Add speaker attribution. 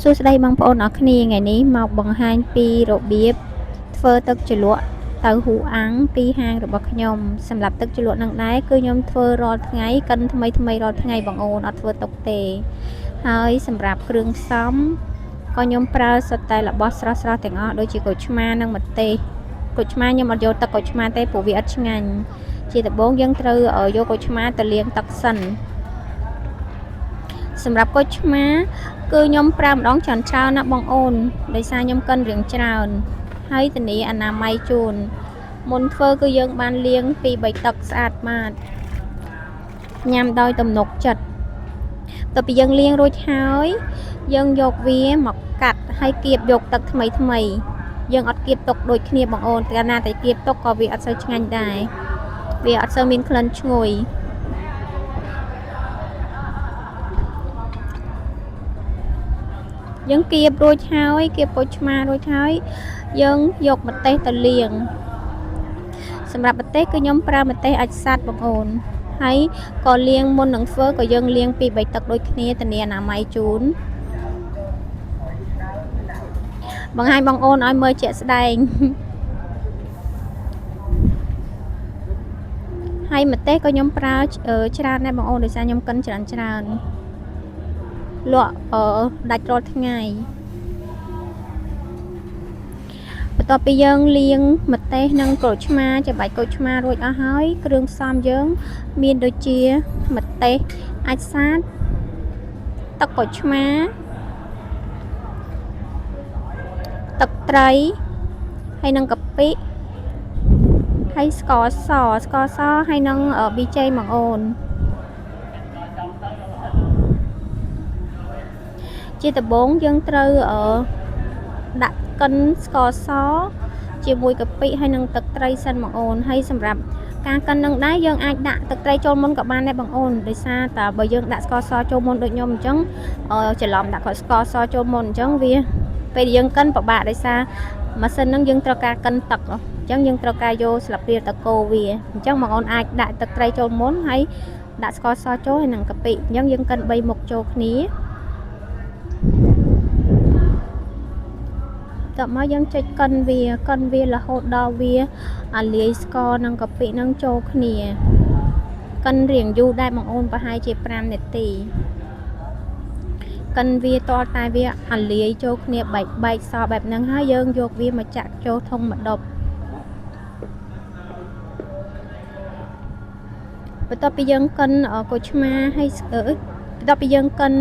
Speaker 1: សួស្តីបងប្អូនអរគ្នាថ្ងៃនេះមកបង្ហាញពីរបៀបធ្វើទឹកជ្រលក់តៅហ៊ូអាំងពីហាងរបស់ខ្ញុំសម្រាប់ទឹកជ្រលក់នឹងដែរគឺខ្ញុំធ្វើរាល់ថ្ងៃកិនថ្មីរាល់ថ្ងៃបងអូនអត់ធ្វើទុកទេហើយសម្រាប់គ្រឿងផ្សំក៏ខ្ញុំប្រើសុទ្ធតែរបស់ស្រស់ទាំងអស់ដូចជាក្រូចឆ្មានិងម្ទេសក្រូចឆ្មាខ្ញុំអត់យកទឹកក្រូចឆ្មាទេព្រោះវាអត់ឆ្ងាញ់ជាដំបូងយើងត្រូវយកក្រូចឆ្មាទៅលាងទឹកសិនសម្រាប់ក្រូចឆ្មាគឺខ្ញុំប្រើម្ដងច្រើនណាបងអូនដោយសារខ្ញុំកិនរៀងច្រើនហើយធានាអនាម័យជូនមុនធ្វើគឺយើងបានលាងពី3ទឹកស្អាតបាតញ៉ាំដោយទំនុកចិត្តតទៅពីយើងលាងរួចហើយយើងយកវាមកកាត់ហើយគៀបយកទឹកថ្មីយើងអត់គៀបទុកដូចគ្នាបងអូនតែណាតែគៀបទុកក៏វាអត់សូវឆ្ងាញ់ដែរវាអត់សូវមានក្លិនឈ្ងុយយើងគៀបរួចហើយគៀបក្រូចឆ្មារួចហើយយើងយកម្ទេសទៅលាងសម្រាប់ម្ទេសគឺខ្ញុំប្រើម្ទេសអាចសាត់បងអូនហើយក៏លាងមុននឹងធ្វើក៏យើងលាងពី3ទឹកដូចគ្នាធានាអនាម័យជូនបង្ហាញបងអូនឲ្យមើលជាក់ស្ដែងហើយម្ទេសក៏ខ្ញុំប្រើច្រើនដែរបងអូនដោយសារខ្ញុំកិនច្រើនលក់ដាច់រាល់ថ្ងៃបន្ទាប់ពីយើងលាងម្ទេសនិងក្រូចឆ្មាច្របាច់ក្រូចឆ្មារួចអស់ហើយគ្រឿងផ្សំយើងមានដូចជាម្ទេសអាចសាតទឹកក្រូចឆ្មាទឹកត្រីហើយនិងកាពិហើយស្ករសហើយនិងប៊ីចេងបងអូនជាដំបូងយើងត្រូវដាក់កិនស្ករសជាមួយកាពិហើយនិងទឹកត្រីសិនបងអូនហើយសម្រាប់ការកិននឹងដែរយើងអាចដាក់ទឹកត្រីចូលមុនក៏បានដែរបងអូនដោយសារតែបើយើងដាក់ស្ករសចូលមុនដូចខ្ញុំអញ្ចឹងច្រឡំដាក់ស្ករសចូលមុនអញ្ចឹងវាពេលយើងកិនពិបាកដោយសារម៉ាស៊ីនហ្នឹងយើងត្រូវការកិនទឹកអញ្ចឹងយើងត្រូវការយកស្លាបព្រាតកូរវាអញ្ចឹងបងអូនអាចដាក់ទឹកត្រីចូលមុនហើយដាក់ស្ករសចូលហើយនិងកាពិអញ្ចឹងយើងកិន3មុខចូលគ្នាតោះមកយើងចុចកិនវារហូតដល់វាអាលាយស្ករនិងកាពិនឹងចូលគ្នាកិនរៀងយូរដែរបងអូនប្រហែលជា5នាទីកិនវាតលតែវាអាលាយចូលគ្នាបែកសបែបហ្នឹងហើយយើងយកវាមកចាក់ចូលធុងម្ដប់បន្ទាប់ពីយើងកិនក្រូចឆ្មាហើយបន្ទាប់ពីយើងកិន